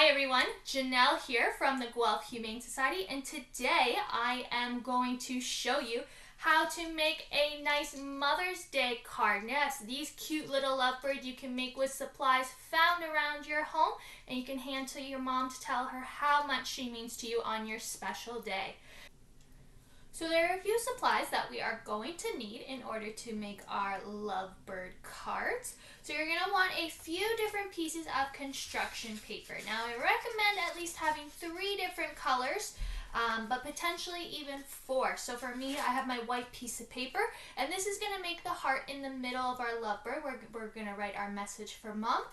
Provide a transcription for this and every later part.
Hi everyone, Janelle here from the Guelph Humane Society, and today I am going to show you how to make a nice Mother's Day card. Yes, these cute little lovebirds you can make with supplies found around your home, and you can hand to your mom to tell her how much she means to you on your special day. So there are a few supplies that we are going to need in order to make our LoveBird cards. So you're going to want a few different pieces of construction paper. Now I recommend at least having 3 different colors, but potentially even 4. So for me, I have my white piece of paper, and this is going to make the heart in the middle of our lovebird. We're going to write our message for mom.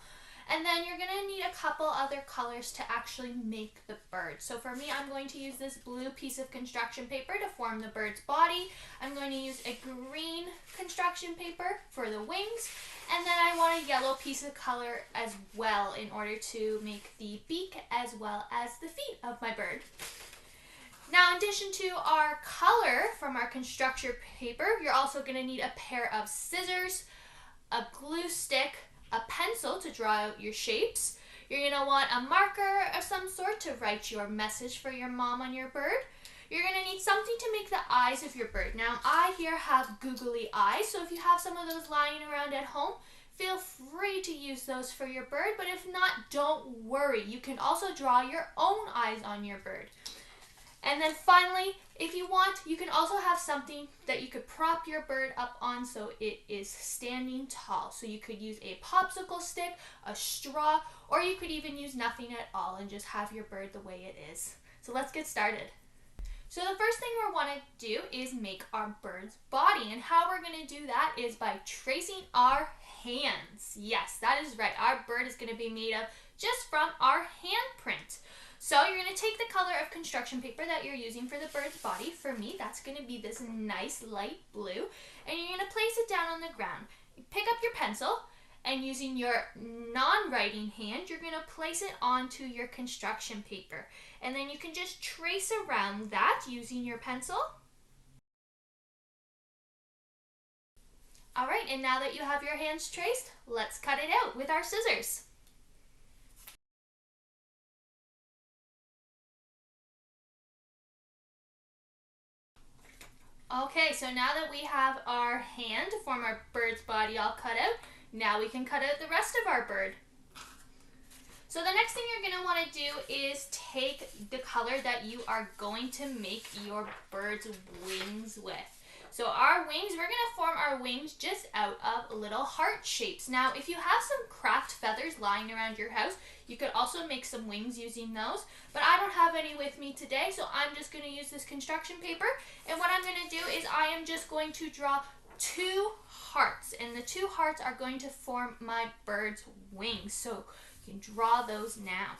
And then you're going to need a couple other colors to actually make the bird. So for me, I'm going to use this blue piece of construction paper to form the bird's body. I'm going to use a green construction paper for the wings. And then I want a yellow piece of color as well in order to make the beak as well as the feet of my bird. Now, in addition to our color from our construction paper, you're also going to need a pair of scissors, a glue stick, a pencil to draw out your shapes. You're going to want a marker of some sort to write your message for your mom on your bird. You're going to need something to make the eyes of your bird. Now, I here have googly eyes, so if you have some of those lying around at home, feel free to use those for your bird, but if not, don't worry. You can also draw your own eyes on your bird. And then finally, if you want, you can also have something that you could prop your bird up on so it is standing tall. So you could use a popsicle stick, a straw, or you could even use nothing at all and just have your bird the way it is. So let's get started. So the first thing we want to do is make our bird's body, and how we're going to do that is by tracing our hands. Yes, that is right. Our bird is going to be made of just from our handprint. So you're going to take the color of construction paper that you're using for the bird's body. For me, that's going to be this nice light blue. And you're going to place it down on the ground. You pick up your pencil, and using your non-writing hand, you're going to place it onto your construction paper. And then you can just trace around that using your pencil. Alright, and now that you have your hands traced, let's cut it out with our scissors. Okay, so now that we have our hand to form our bird's body all cut out, now we can cut out the rest of our bird. So the next thing you're going to want to do is take the color that you are going to make your bird's wings with. So our wings, we're going to form our wings just out of little heart shapes. Now, if you have some craft feathers lying around your house, you could also make some wings using those. But I don't have any with me today, so I'm just going to use this construction paper. And what I'm going to do is I am just going to draw 2 hearts. And the 2 hearts are going to form my bird's wings. So you can draw those now.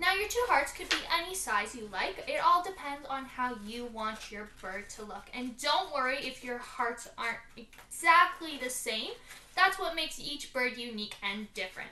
Now your 2 hearts could be any size you like. It all depends on how you want your bird to look. And don't worry if your hearts aren't exactly the same. That's what makes each bird unique and different.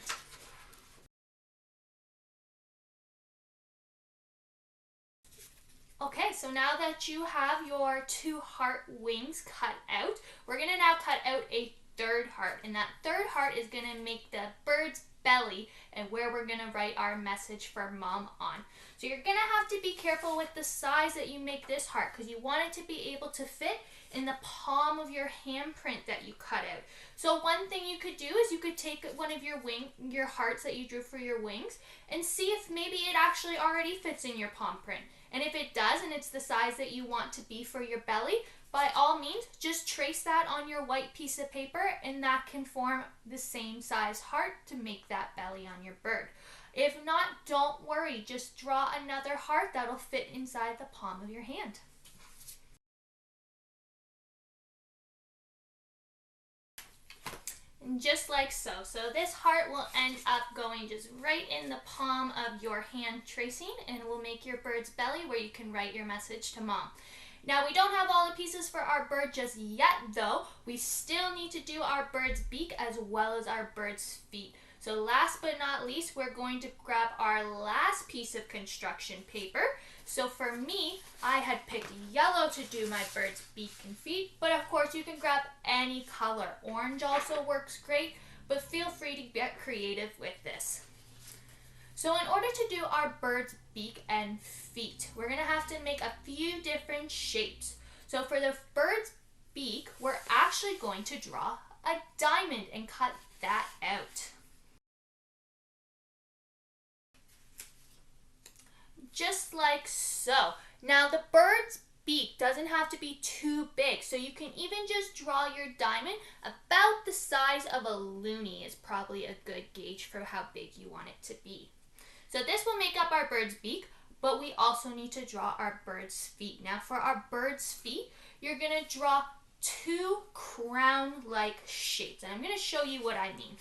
Okay, so now that you have your 2 heart wings cut out, we're going to now cut out a 3rd heart. And that 3rd heart is going to make the bird's belly and where we're going to write our message for mom on. So you're going to have to be careful with the size that you make this heart, because you want it to be able to fit in the palm of your handprint that you cut out. So one thing you could do is you could take one of your hearts that you drew for your wings and see if maybe it actually already fits in your palm print. And if it does, and it's the size that you want to be for your belly, by all means, just trace that on your white piece of paper, and that can form the same size heart to make that belly on your bird. If not, don't worry. Just draw another heart that'll fit inside the palm of your hand. And just like so. So this heart will end up going just right in the palm of your hand tracing, and it will make your bird's belly where you can write your message to mom. Now, we don't have all the pieces for our bird just yet, though. We still need to do our bird's beak as well as our bird's feet. So last but not least, we're going to grab our last piece of construction paper. So for me, I had picked yellow to do my bird's beak and feet, but of course you can grab any color. Orange also works great, but feel free to get creative with this. So in order to do our bird's beak and feet, we're going to have to make a few different shapes. So for the bird's beak, we're actually going to draw a diamond and cut that out. Just like so. Now the bird's beak doesn't have to be too big, so you can even just draw your diamond about the size of a loonie is probably a good gauge for how big you want it to be. So this will make up our bird's beak, but we also need to draw our bird's feet. Now for our bird's feet, you're going to draw two crown-like shapes, and I'm going to show you what I mean.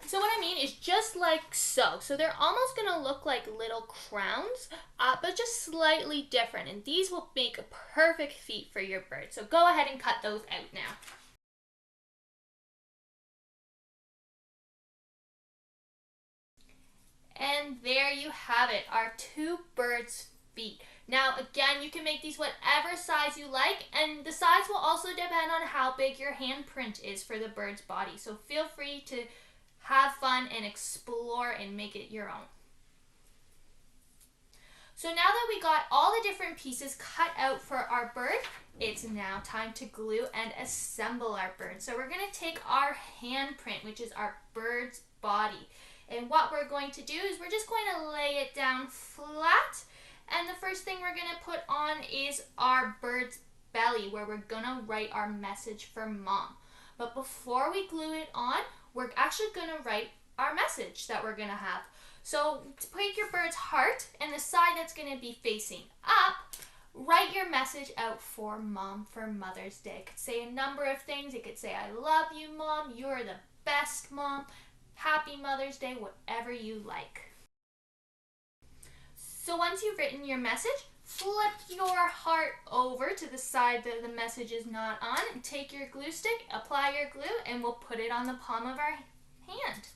So what I mean is just like so. So they're almost going to look like little crowns, but just slightly different. And these will make a perfect feet for your bird. So go ahead and cut those out now. And there you have it, our two birds' feet. Now again, you can make these whatever size you like, and the size will also depend on how big your handprint is for the bird's body. So feel free to have fun and explore and make it your own. So now that we got all the different pieces cut out for our bird, it's now time to glue and assemble our bird. So we're going to take our handprint, which is our bird's body. And what we're going to do is we're just going to lay it down flat. And the first thing we're going to put on is our bird's belly, where we're going to write our message for mom. But before we glue it on, we're actually going to write our message that we're going to have. So take your bird's heart and the side that's going to be facing up, write your message out for mom for Mother's Day. It could say a number of things. It could say, I love you, mom. You're the best mom. Happy Mother's Day, whatever you like. So once you've written your message, flip your heart over to the side that the message is not on, and take your glue stick, apply your glue, and we'll put it on the palm of our hand.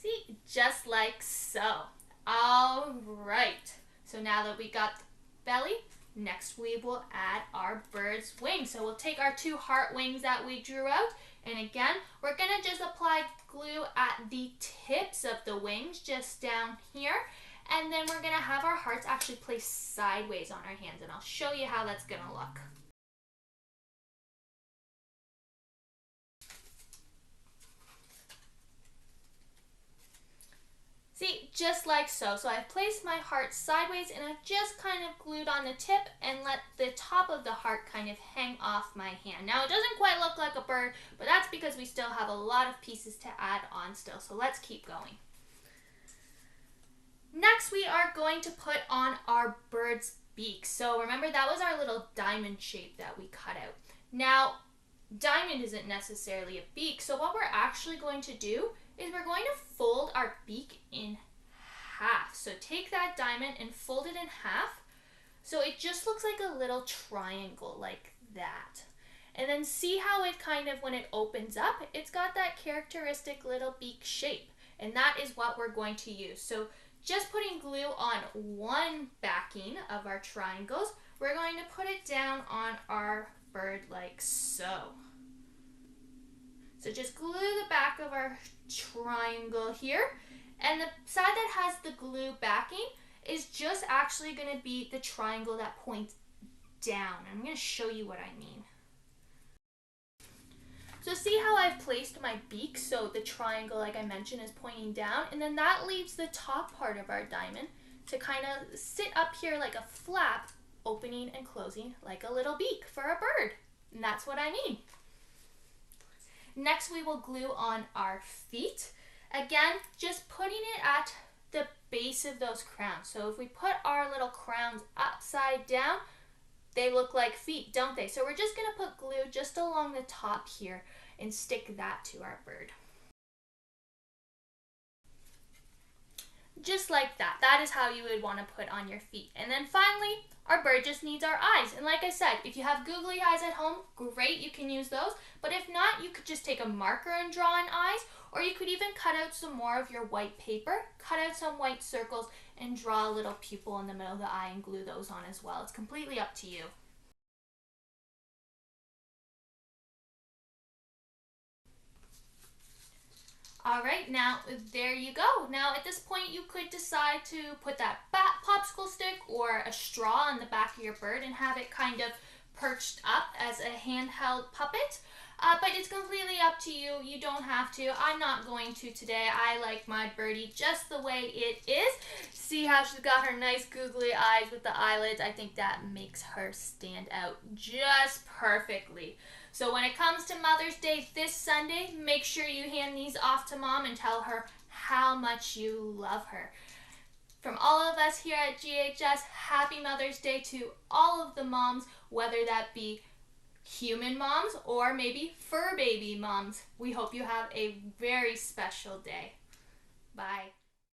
See, just like so. All right, so now that we got the belly, next we will add our bird's wings. So we'll take our two heart wings that we drew out, and again, we're going to just apply glue at the tips of the wings, just down here. And then we're going to have our hearts actually placed sideways on our hands, and I'll show you how that's going to look. See, just like so. So I've placed my heart sideways, and I've just kind of glued on the tip and let the top of the heart kind of hang off my hand. Now it doesn't quite look like a bird, but that's because we still have a lot of pieces to add on still. So let's keep going. Next, we are going to put on our bird's beak. So remember, that was our little diamond shape that we cut out. Now, diamond isn't necessarily a beak, so what we're actually going to do is we're going to fold our beak in half. So take that diamond and fold it in half, so it just looks like a little triangle like that. And then see how it kind of, when it opens up, it's got that characteristic little beak shape. And that is what we're going to use. So just putting glue on one backing of our triangles, we're going to put it down on our bird like so. So just glue the back of our triangle here, and the side that has the glue backing is just actually going to be the triangle that points down. I'm going to show you what I mean. So see how I've placed my beak, so the triangle, like I mentioned, is pointing down, and then that leaves the top part of our diamond to kind of sit up here like a flap, opening and closing like a little beak for a bird. And that's what I mean. Next, we will glue on our feet. Again, just putting it at the base of those crowns. So if we put our little crowns upside down, they look like feet, don't they? So we're just going to put glue just along the top here and stick that to our bird. Just like that. That is how you would want to put on your feet. And then finally, our bird just needs our eyes. And like I said, if you have googly eyes at home, great, you can use those. But if not, you could just take a marker and draw in eyes, or you could even cut out some more of your white paper, cut out some white circles, and draw a little pupil in the middle of the eye and glue those on as well. It's completely up to you. All right, now there you go. Now at this point you could decide to put that popsicle stick or a straw on the back of your bird and have it kind of perched up as a handheld puppet. But it's completely up to you. You don't have to. I'm not going to today. I like my birdie just the way it is. See how she's got her nice googly eyes with the eyelids? I think that makes her stand out just perfectly. So when it comes to Mother's Day this Sunday, make sure you hand these off to Mom and tell her how much you love her. From all of us here at GHS, happy Mother's Day to all of the moms, whether that be human moms or maybe fur baby moms. We hope you have a very special day. Bye.